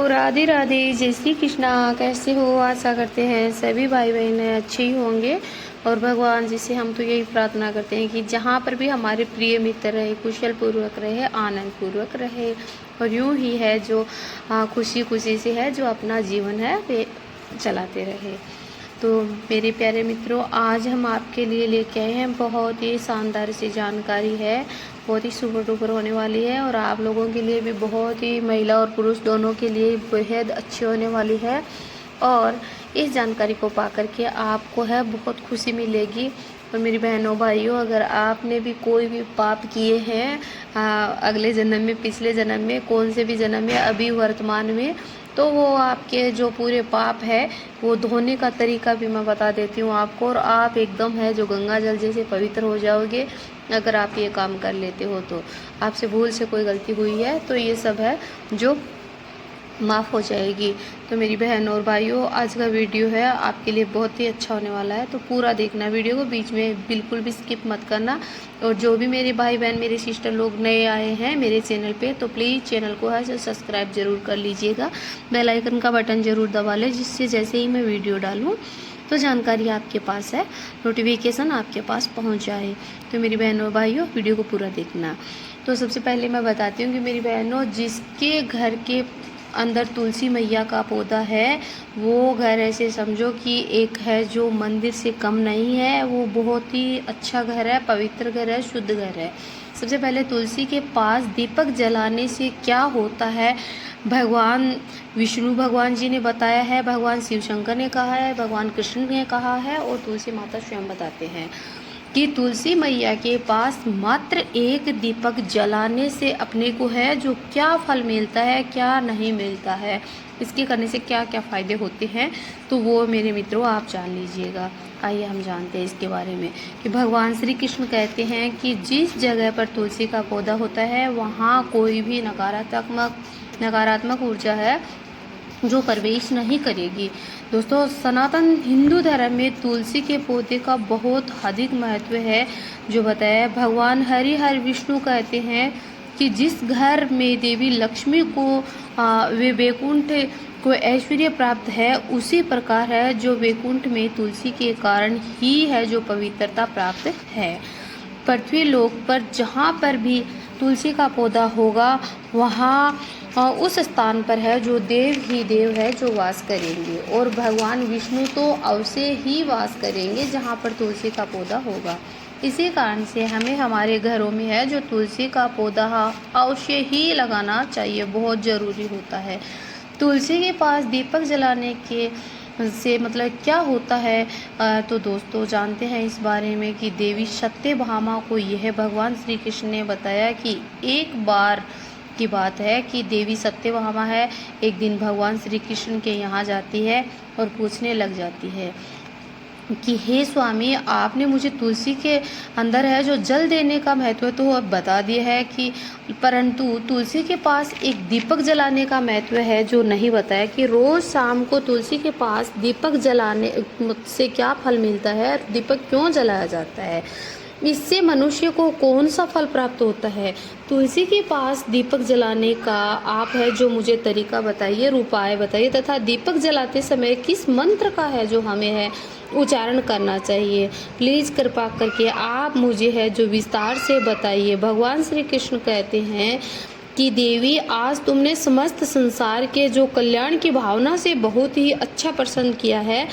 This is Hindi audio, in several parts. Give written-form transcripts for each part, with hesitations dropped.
राधे राधे, जय श्री कृष्णा। कैसे हो? आशा करते हैं सभी भाई बहन अच्छे ही होंगे। और भगवान जी से हम तो यही प्रार्थना करते हैं कि जहाँ पर भी हमारे प्रिय मित्र रहे, कुशल पूर्वक रहे, आनंद पूर्वक रहे। और यूँ ही है जो खुशी खुशी से है, जो अपना जीवन है वे चलाते रहे। तो मेरे प्यारे मित्रों, आज हम आपके लिए लेके आए हैं बहुत ही शानदार सी जानकारी है, बहुत ही सुपर डुपर होने वाली है। और आप लोगों के लिए भी बहुत ही, महिला और पुरुष दोनों के लिए बेहद अच्छी होने वाली है। और इस जानकारी को पा करके आपको है बहुत खुशी मिलेगी। और मेरी बहनों भाइयों, अगर आपने भी कोई भी पाप किए हैं अगले जन्म में, पिछले जन्म में, कौन से भी जन्म में, अभी वर्तमान में, तो वो आपके जो पूरे पाप है वो धोने का तरीका भी मैं बता देती हूँ आपको। और आप एकदम है जो गंगा जल जैसे पवित्र हो जाओगे अगर आप ये काम कर लेते हो। तो आपसे भूल से कोई गलती हुई है तो ये सब है जो माफ़ हो जाएगी। तो मेरी बहन और भाइयों, आज का वीडियो है आपके लिए बहुत ही अच्छा होने वाला है, तो पूरा देखना वीडियो को, बीच में बिल्कुल भी स्किप मत करना। और जो भी मेरे भाई बहन, मेरे सिस्टर लोग नए आए हैं मेरे चैनल पे, तो प्लीज़ चैनल को है जो सब्सक्राइब ज़रूर कर लीजिएगा, बेल आइकन का बटन ज़रूर दबा लें, जिससे जैसे ही मैं वीडियो डालूँ तो जानकारी आपके पास है, नोटिफिकेशन आपके पास पहुंच जाए। तो मेरी बहनों भाइयों, वीडियो को पूरा देखना। तो सबसे पहले मैं बताती हूँ कि मेरी बहनों, जिसके घर के अंदर तुलसी मैया का पौधा है, वो घर ऐसे समझो कि एक है जो मंदिर से कम नहीं है। वो बहुत ही अच्छा घर है, पवित्र घर है, शुद्ध घर है। सबसे पहले तुलसी के पास दीपक जलाने से क्या होता है, भगवान विष्णु भगवान जी ने बताया है, भगवान शिव शंकर ने कहा है, भगवान कृष्ण ने कहा है, और तुलसी माता स्वयं बताते हैं कि तुलसी मैया के पास मात्र एक दीपक जलाने से अपने को है जो क्या फल मिलता है, क्या नहीं मिलता है, इसके करने से क्या क्या फ़ायदे होते हैं, तो वो मेरे मित्रों आप जान लीजिएगा। आइए हम जानते हैं इसके बारे में कि भगवान श्री कृष्ण कहते हैं कि जिस जगह पर तुलसी का पौधा होता है वहाँ कोई भी नकारात्मक ऊर्जा है जो प्रवेश नहीं करेगी। दोस्तों, सनातन हिंदू धर्म में तुलसी के पौधे का बहुत अधिक महत्व है, जो बताया भगवान हरि विष्णु कहते हैं कि जिस घर में देवी लक्ष्मी को वे वैकुंठ को ऐश्वर्य प्राप्त है, उसी प्रकार है जो वैकुंठ में तुलसी के कारण ही है जो पवित्रता प्राप्त है। पृथ्वी लोक पर जहाँ पर भी तुलसी का पौधा होगा वहाँ उस स्थान पर है जो देव ही देव है जो वास करेंगे। और भगवान विष्णु तो अवश्य ही वास करेंगे जहाँ पर तुलसी का पौधा होगा। इसी कारण से हमें हमारे घरों में है जो तुलसी का पौधा अवश्य ही लगाना चाहिए, बहुत ज़रूरी होता है। तुलसी के पास दीपक जलाने के से मतलब क्या होता है, तो दोस्तों जानते हैं इस बारे में कि देवी सत्यभामा को यह भगवान श्री कृष्ण ने बताया कि एक बार की बात है कि देवी सत्यभामा है, एक दिन भगवान श्री कृष्ण के यहाँ जाती है और पूछने लग जाती है कि हे स्वामी, आपने मुझे तुलसी के अंदर है जो जल देने का महत्व तो अब बता दिया है कि, परंतु तुलसी के पास एक दीपक जलाने का महत्व है जो नहीं बताया कि रोज़ शाम को तुलसी के पास दीपक जलाने से क्या फल मिलता है, दीपक क्यों जलाया जाता है, इससे मनुष्य को कौन सा फल प्राप्त होता है। तुलसी के पास दीपक जलाने का आप है जो मुझे तरीका बताइए, उपाय बताइए, तथा दीपक जलाते समय किस मंत्र का है जो हमें है उच्चारण करना चाहिए। प्लीज़ कृपा करके आप मुझे है जो विस्तार से बताइए। भगवान श्री कृष्ण कहते हैं कि देवी, आज तुमने समस्त संसार के जो कल्याण की भावना से बहुत ही अच्छा प्रसन्न किया है।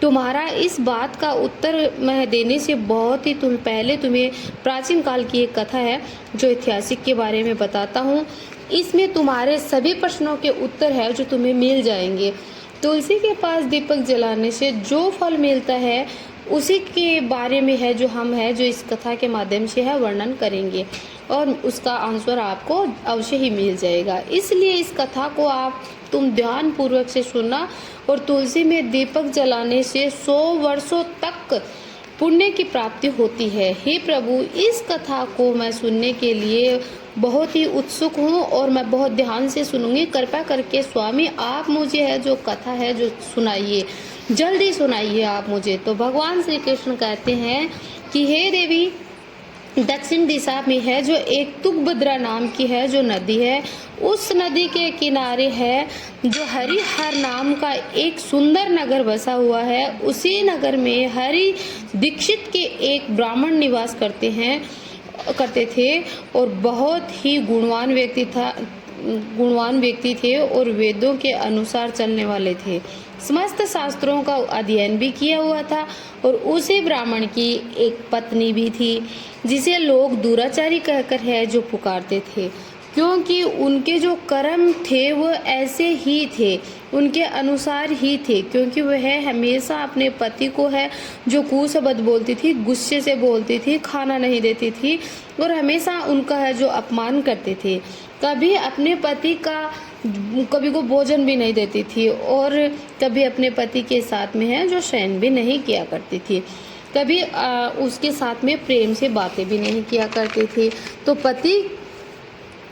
तुम्हारा इस बात का उत्तर मैं देने से बहुत ही पहले तुम्हें प्राचीन काल की एक कथा है जो ऐतिहासिक के बारे में बताता हूँ। इसमें तुम्हारे सभी प्रश्नों के उत्तर है जो तुम्हें मिल जाएंगे। तुलसी के पास दीपक जलाने से जो फल मिलता है उसी के बारे में है जो हम है जो इस कथा के माध्यम से है वर्णन करेंगे, और उसका आंसर आपको अवश्य ही मिल जाएगा। इसलिए इस कथा को तुम ध्यान पूर्वक से सुनना। और तुलसी में दीपक जलाने से 100 वर्षों तक पुण्य की प्राप्ति होती है। हे प्रभु, इस कथा को मैं सुनने के लिए बहुत ही उत्सुक हूँ और मैं बहुत ध्यान से सुनूंगी। कृपया करके स्वामी आप मुझे है जो कथा है जो सुनाइए, जल्दी सुनाइए आप मुझे। तो भगवान श्री कृष्ण कहते हैं कि हे देवी, दक्षिण दिशा में है जो एक तुंगभद्रा नाम की है जो नदी है। उस नदी के किनारे है जो हरिहर नाम का एक सुंदर नगर बसा हुआ है। उसी नगर में हरि दीक्षित के एक ब्राह्मण निवास करते थे और बहुत ही गुणवान व्यक्ति थे और वेदों के अनुसार चलने वाले थे। समस्त शास्त्रों का अध्ययन भी किया हुआ था और उसी ब्राह्मण की एक पत्नी भी थी जिसे लोग दुराचारी कहकर है जो पुकारते थे, क्योंकि उनके जो कर्म थे वो ऐसे ही थे, उनके अनुसार ही थे। क्योंकि वह हमेशा अपने पति को है जो कुशब्द बोलती थी, गुस्से से बोलती थी, खाना नहीं देती थी और हमेशा उनका है जो अपमान करते थे। कभी अपने पति का कभी को भोजन भी नहीं देती थी और कभी अपने पति के साथ में है जो शयन भी नहीं किया करती थी। कभी उसके साथ में प्रेम से बातें भी नहीं किया करती थी। तो पति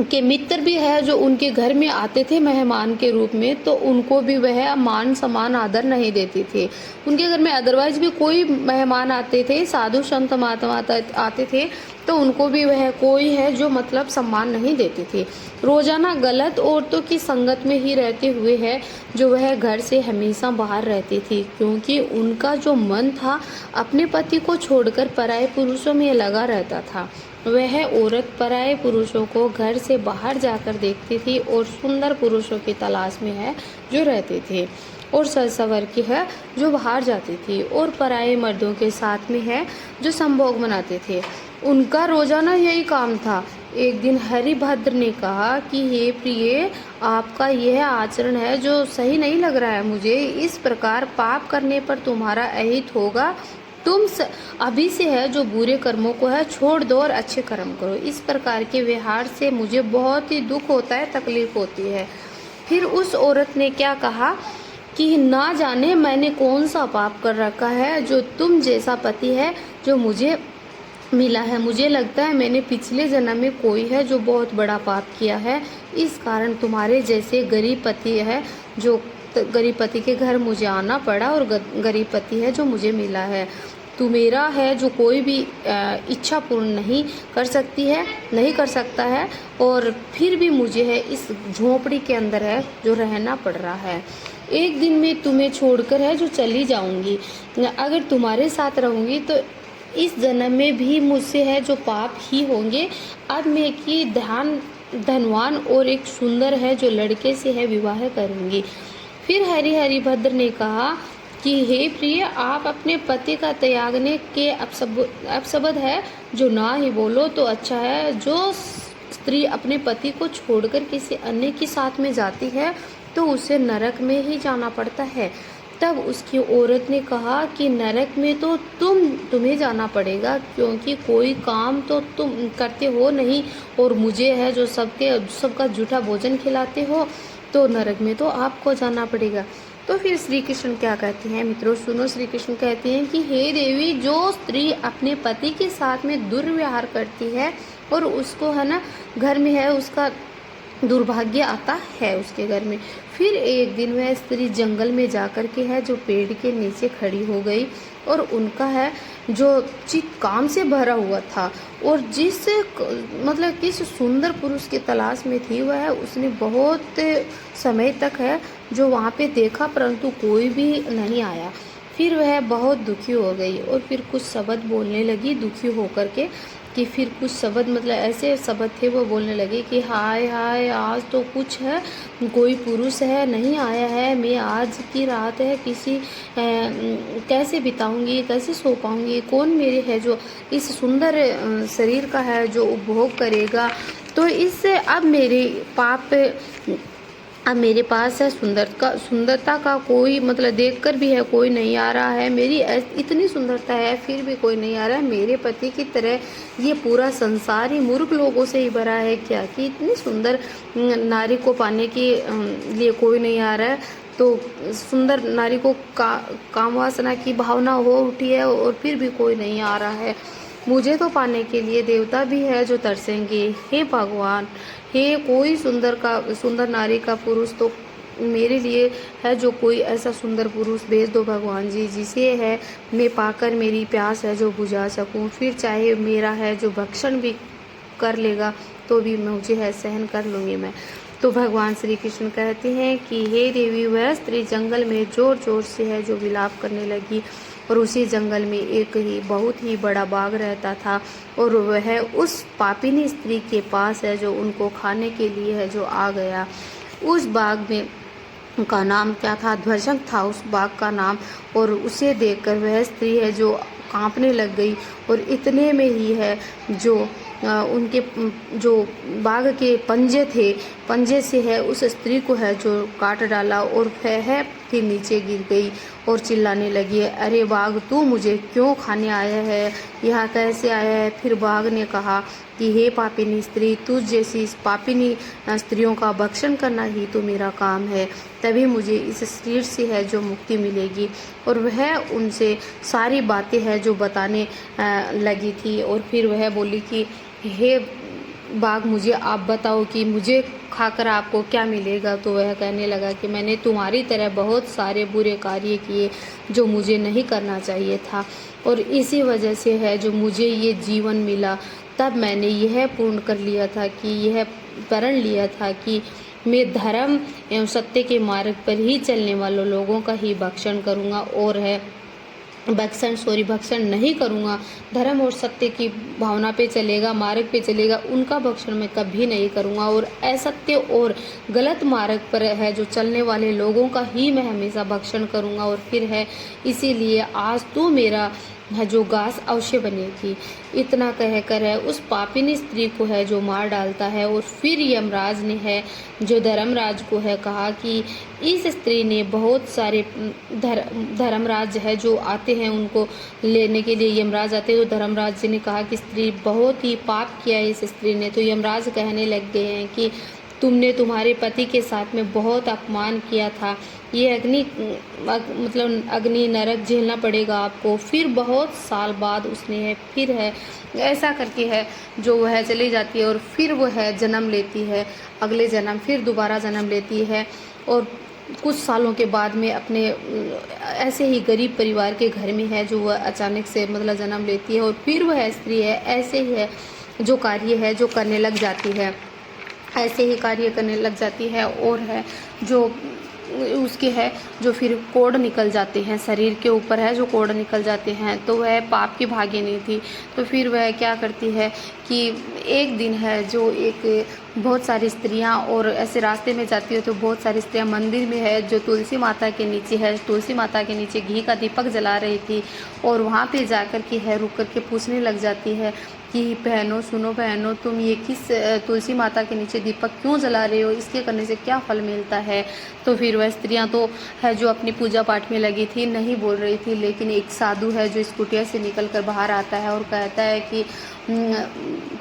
के मित्र भी है जो उनके घर में आते थे मेहमान के रूप में, तो उनको भी वह मान सम्मान आदर नहीं देती थी। उनके घर में अदरवाइज भी कोई मेहमान आते थे, साधु संत महात्मा आते थे, तो उनको भी वह कोई है जो मतलब सम्मान नहीं देती थी। रोजाना गलत औरतों की संगत में ही रहते हुए है जो वह घर से हमेशा बाहर रहती थी, क्योंकि उनका जो मन था अपने पति को छोड़कर पराये पुरुषों में लगा रहता था। वह औरत पराये पुरुषों को घर से बाहर जाकर देखती थी और सुंदर पुरुषों की तलाश में है जो रहते थे और सज-सवर की है जो बाहर जाती थी और पराये मर्दों के साथ में है जो संभोग मनाते थे। उनका रोजाना यही काम था। एक दिन हरिभद्र ने कहा कि हे प्रिय, आपका यह आचरण है जो सही नहीं लग रहा है मुझे। इस प्रकार पाप करने पर तुम्हारा अहित होगा। तुम अभी से है जो बुरे कर्मों को है छोड़ दो और अच्छे कर्म करो। इस प्रकार के व्यवहार से मुझे बहुत ही दुख होता है, तकलीफ होती है। फिर उस औरत ने क्या कहा कि ना जाने मैंने कौन सा पाप कर रखा है जो तुम जैसा पति है जो मुझे मिला है। मुझे लगता है मैंने पिछले जन्म में कोई है जो बहुत बड़ा पाप किया है, इस कारण तुम्हारे जैसे गरीब पति है जो गरीब पति के घर मुझे आना पड़ा और गरीब पति है जो मुझे मिला है। तू मेरा है जो कोई भी इच्छा पूर्ण नहीं कर सकता है और फिर भी मुझे है इस झोपड़ी के अंदर है जो रहना पड़ रहा है। एक दिन मैं तुम्हें छोड़कर है जो चली जाऊंगी। अगर तुम्हारे साथ रहूंगी तो इस जन्म में भी मुझसे है जो पाप ही होंगे। अब मैं की धनवान और एक सुंदर है जो लड़के से है विवाह करूंगी। फिर हरिभद्र ने कहा कि हे प्रिय, आप अपने पति का त्यागने के अपशब्द है जो ना ही बोलो तो अच्छा है। जो स्त्री अपने पति को छोड़कर किसी अन्य के साथ में जाती है तो उसे नरक में ही जाना पड़ता है। तब उसकी औरत ने कहा कि नरक में तो तुम्हें जाना पड़ेगा, क्योंकि कोई काम तो तुम करते हो नहीं और मुझे है जो सबका झूठा भोजन खिलाते हो, तो नरक में तो आपको जाना पड़ेगा। तो फिर श्री कृष्ण क्या कहते हैं मित्रों, सुनो। श्री कृष्ण कहते हैं कि हे देवी, जो स्त्री अपने पति के साथ में दुर्व्यवहार करती है और उसको है ना घर में है उसका दुर्भाग्य आता है उसके घर में। फिर एक दिन वह स्त्री जंगल में जाकर के है जो पेड़ के नीचे खड़ी हो गई और उनका है जो चित्त काम से भरा हुआ था और किस सुंदर पुरुष की तलाश में थी वह उसने बहुत समय तक है जो वहाँ पे देखा, परंतु कोई भी नहीं आया। फिर वह बहुत दुखी हो गई और फिर कुछ शब्द बोलने लगी दुखी होकर के कि फिर कुछ शब्द ऐसे शब्द थे वो बोलने लगे कि हाय हाय, आज तो कुछ है कोई पुरुष है नहीं आया है, मैं आज की रात है कैसे बिताऊंगी, कैसे सो पाऊंगी, कौन मेरे है जो इस सुंदर शरीर का है जो उपभोग करेगा। तो इससे अब मेरे पास है सुंदरता का कोई देखकर भी है कोई नहीं आ रहा है। मेरी इतनी सुंदरता है फिर भी कोई नहीं आ रहा है। मेरे पति की तरह ये पूरा संसार ही मूर्ख लोगों से ही भरा है क्या कि इतनी सुंदर नारी को पाने के लिए कोई नहीं आ रहा है। तो सुंदर नारी को काम वासना की भावना हो उठी है और फिर भी कोई नहीं आ रहा है। मुझे तो पाने के लिए देवता भी है जो तरसेंगे। हे भगवान, हे कोई सुंदर नारी का पुरुष तो मेरे लिए है जो कोई ऐसा सुंदर पुरुष भेज दो भगवान जी, जिसे है मैं पाकर मेरी प्यास है जो बुझा सकूं। फिर चाहे मेरा है जो भक्षण भी कर लेगा तो भी मुझे है सहन कर लूँगी मैं। तो भगवान श्री कृष्ण कहते हैं कि हे देवी, वह स्त्री जंगल में ज़ोर ज़ोर से है जो विलाप करने लगी। और उसी जंगल में एक ही बहुत ही बड़ा बाघ रहता था, और वह उस पापिनी स्त्री के पास है जो उनको खाने के लिए है जो आ गया। उस बाघ में का नाम क्या था? ध्वजंग था उस बाघ का नाम। और उसे देखकर वह स्त्री है जो कांपने लग गई, और इतने में ही है जो उनके जो बाघ के पंजे थे, पंजे से है उस स्त्री को है जो काट डाला, और वह फिर नीचे गिर गई और चिल्लाने लगी, अरे बाघ, तू मुझे क्यों खाने आया है? यहाँ कैसे आया है? फिर बाघ ने कहा कि हे पापिनी स्त्री, तुझ जैसी इस पापिनी स्त्रियों का भक्षण करना ही तो मेरा काम है, तभी मुझे इस शरीर से है जो मुक्ति मिलेगी। और वह उनसे सारी बातें है जो बताने लगी थी। और फिर वह बोली कि हे बाघ, मुझे आप बताओ कि मुझे खाकर आपको क्या मिलेगा? तो वह कहने लगा कि मैंने तुम्हारी तरह बहुत सारे बुरे कार्य किए जो मुझे नहीं करना चाहिए था, और इसी वजह से है जो मुझे ये जीवन मिला। तब मैंने यह पूर्ण कर लिया था कि यह प्रण लिया था कि मैं धर्म एवं सत्य के मार्ग पर ही चलने वालों लोगों का ही भक्षण करूँगा, और है भक्षण नहीं करूँगा। धर्म और सत्य की भावना पे चलेगा, मार्ग पे चलेगा, उनका भक्षण मैं कभी नहीं करूँगा। और असत्य और गलत मार्ग पर है जो चलने वाले लोगों का ही मैं हमेशा भक्षण करूँगा। और फिर है इसीलिए आज तो मेरा है जो घास अवश्य बनेगी। इतना कहकर है उस पापिनी स्त्री को है जो मार डालता है। और फिर यमराज ने है जो धर्मराज को है कहा कि इस स्त्री ने बहुत सारे धर्मराज है जो आते हैं उनको लेने के लिए, यमराज आते हैं। तो धर्मराज जी ने कहा कि स्त्री बहुत ही पाप किया है इस स्त्री ने। तो यमराज कहने लग गए हैं कि तुमने तुम्हारे पति के साथ में बहुत अपमान किया था, ये अग्नि नरक झेलना पड़ेगा आपको। फिर बहुत साल बाद उसने है फिर है ऐसा करके है जो वह चली जाती है, और फिर वो है जन्म लेती है, अगले जन्म फिर दोबारा जन्म लेती है। और कुछ सालों के बाद में अपने ऐसे ही गरीब परिवार के घर में है जो वह अचानक से जन्म लेती है, और फिर वह स्त्री है ऐसे ही है जो कार्य है जो करने लग जाती है, ऐसे ही कार्य करने लग जाती है। और है जो उसके है जो फिर कोड़ निकल जाते हैं शरीर के ऊपर है जो कोड़ निकल जाते हैं। तो वह पाप की भागिनी थी। तो फिर वह क्या करती है कि एक दिन है जो एक बहुत सारी स्त्रियां और ऐसे रास्ते में जाती है, तो बहुत सारी स्त्रियां मंदिर में है जो तुलसी माता के नीचे है, तुलसी माता के नीचे घी का दीपक जला रही थी। और वहाँ पे जाकर के है रुक कर के पूछने लग जाती है कि बहनों सुनो, बहनों तुम ये किस तुलसी माता के नीचे दीपक क्यों जला रहे हो, इसके करने से क्या फल मिलता है? तो फिर वह स्त्रियां तो है जो अपनी पूजा पाठ में लगी थी नहीं बोल रही थी, लेकिन एक साधु है जो इस कुटिया से निकल कर बाहर आता है और कहता है कि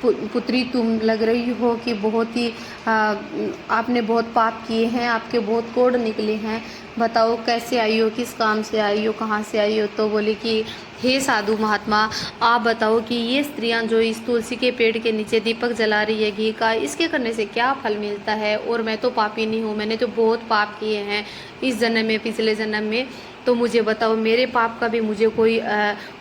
पुत्री तुम लग रही हो कि बहुत ही आपने बहुत पाप किए हैं, आपके बहुत कोड़ निकले हैं, बताओ कैसे आई हो, किस काम से आई हो, कहाँ से आई हो? तो बोली कि हे साधु महात्मा, आप बताओ कि ये स्त्रियां जो इस तुलसी के पेड़ के नीचे दीपक जला रही है घी का, इसके करने से क्या फल मिलता है? और मैं तो पापी नहीं हूँ, मैंने तो बहुत पाप किए हैं इस जन्म में, पिछले जन्म में, तो मुझे बताओ मेरे पाप का भी मुझे कोई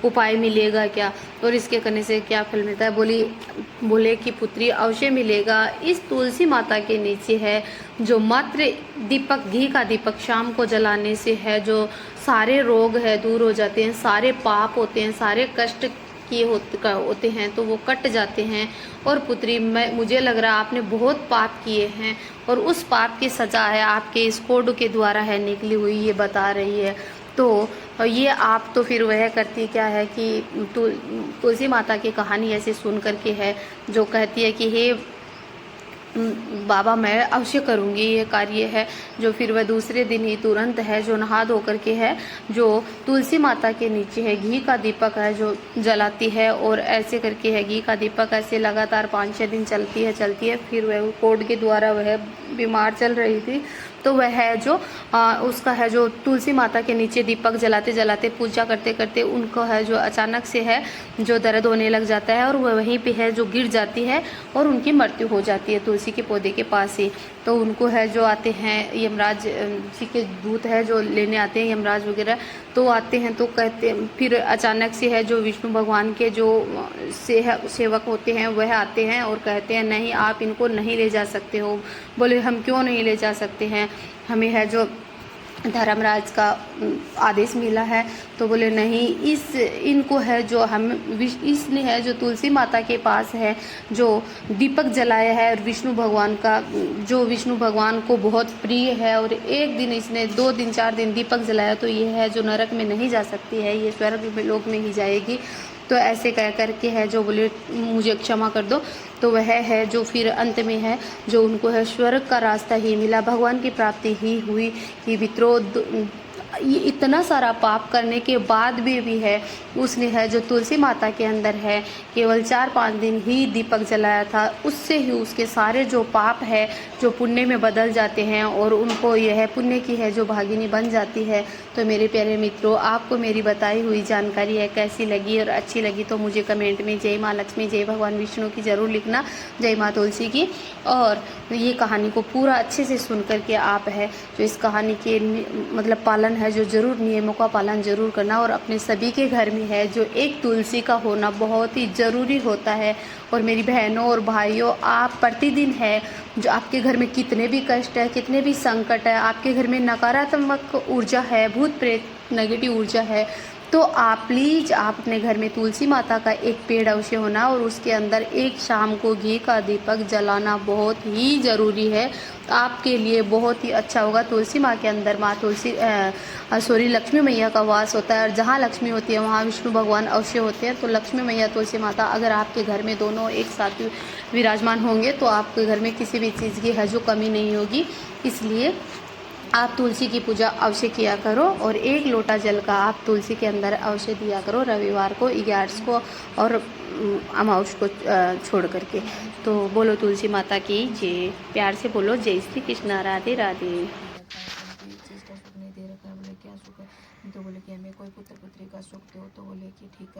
उपाय मिलेगा क्या, और इसके करने से क्या फल मिलता है? बोले कि पुत्री अवश्य मिलेगा। इस तुलसी माता के नीचे है जो मात्र दीपक, घी का दीपक शाम को जलाने से है जो सारे रोग है दूर हो जाते हैं, सारे पाप होते हैं, सारे कष्ट किए होते हैं तो वो कट जाते हैं। और पुत्री मुझे लग रहा है आपने बहुत पाप किए हैं और उस पाप की सज़ा है आपके इस कोड के द्वारा है निकली हुई, ये बता रही है। तो ये आप तो फिर वह करती क्या है कि तुलसी माता की कहानी ऐसे सुन करके है जो कहती है कि हे बाबा मैं अवश्य करूँगी ये कार्य है। जो फिर वह दूसरे दिन ही तुरंत है जो नहा धो करके है जो तुलसी माता के नीचे है घी का दीपक है जो जलाती है, और ऐसे करके है घी का दीपक ऐसे लगातार 5-6 दिन चलती है। फिर वह कोड के द्वारा वह बीमार चल रही थी तो वह है जो उसका है जो तुलसी माता के नीचे दीपक जलाते जलाते पूजा करते करते उनको है जो अचानक से है जो दर्द होने लग जाता है और वह वहीं पे है जो गिर जाती है और उनकी मृत्यु हो जाती है तुलसी के पौधे के पास ही। तो उनको है जो आते हैं यमराज जी के दूत है जो लेने आते हैं, यमराज वगैरह तो आते हैं, तो कहते फिर अचानक से है जो विष्णु भगवान के जो सेवक होते हैं वह आते हैं और कहते हैं नहीं, आप इनको नहीं ले जा सकते हो। बोले हम क्यों नहीं ले जा सकते हैं, हमें है जो धर्मराज का आदेश मिला है। तो बोले नहीं, इनको है जो हम इसने है जो तुलसी माता के पास है जो दीपक जलाया है और विष्णु भगवान का जो विष्णु भगवान को बहुत प्रिय है और एक दिन इसने 2 दिन 4 दिन दीपक जलाया तो ये है जो नरक में नहीं जा सकती है, ये स्वर्ग में लोक में ही जाएगी। तो ऐसे कह करके है जो बोले मुझे क्षमा कर दो। तो वह है जो फिर अंत में है जो उनको है स्वर्ग का रास्ता ही मिला, भगवान की प्राप्ति ही हुई कि वित्रोद ये इतना सारा पाप करने के बाद भी है उसने है जो तुलसी माता के अंदर है केवल 4-5 दिन ही दीपक जलाया था, उससे ही उसके सारे जो पाप है जो पुण्य में बदल जाते हैं और उनको यह पुण्य की है जो भागिनी बन जाती है। तो मेरे प्यारे मित्रों, आपको मेरी बताई हुई जानकारी है कैसी लगी और अच्छी लगी तो मुझे कमेंट में जय माँ लक्ष्मी जय भगवान विष्णु की ज़रूर लिखना, जय माँ तुलसी की। और ये कहानी को पूरा अच्छे से सुन करके आप है जो इस कहानी के मतलब पालन है जो ज़रूर नियमों का पालन ज़रूर करना और अपने सभी के घर में है जो एक तुलसी का होना बहुत ही ज़रूरी होता है। और मेरी बहनों और भाइयों, आप प्रतिदिन है जो आपके घर में कितने भी कष्ट है, कितने भी संकट है, आपके घर में नकारात्मक ऊर्जा है, भूत प्रेत नेगेटिव ऊर्जा है, तो आप प्लीज़ आप अपने घर में तुलसी माता का एक पेड़ अवश्य होना और उसके अंदर एक शाम को घी का दीपक जलाना बहुत ही ज़रूरी है, आपके लिए बहुत ही अच्छा होगा। तुलसी माँ के अंदर माँ तुलसी लक्ष्मी मैया का वास होता है और जहाँ लक्ष्मी होती है वहाँ विष्णु भगवान अवश्य होते हैं। तो लक्ष्मी मैया तुलसी माता अगर आपके घर में दोनों एक साथ विराजमान होंगे तो आपके घर में किसी भी चीज़ की है जो कमी नहीं होगी। इसलिए आप तुलसी की पूजा अवश्य किया करो और 1 लोटा जल का आप तुलसी के अंदर अवश्य दिया करो रविवार को, 11 को और अमावस को छोड़ करके। तो बोलो तुलसी माता की जय, प्यार से बोलो जय श्री कृष्ण, राधे राधे। चीज़ का सुख नहीं दे रखा है, बोले क्या सुख है, तो बोले कि हमें कोई पुत्र पुत्री का सुख दो, तो बोले कि ठीक है।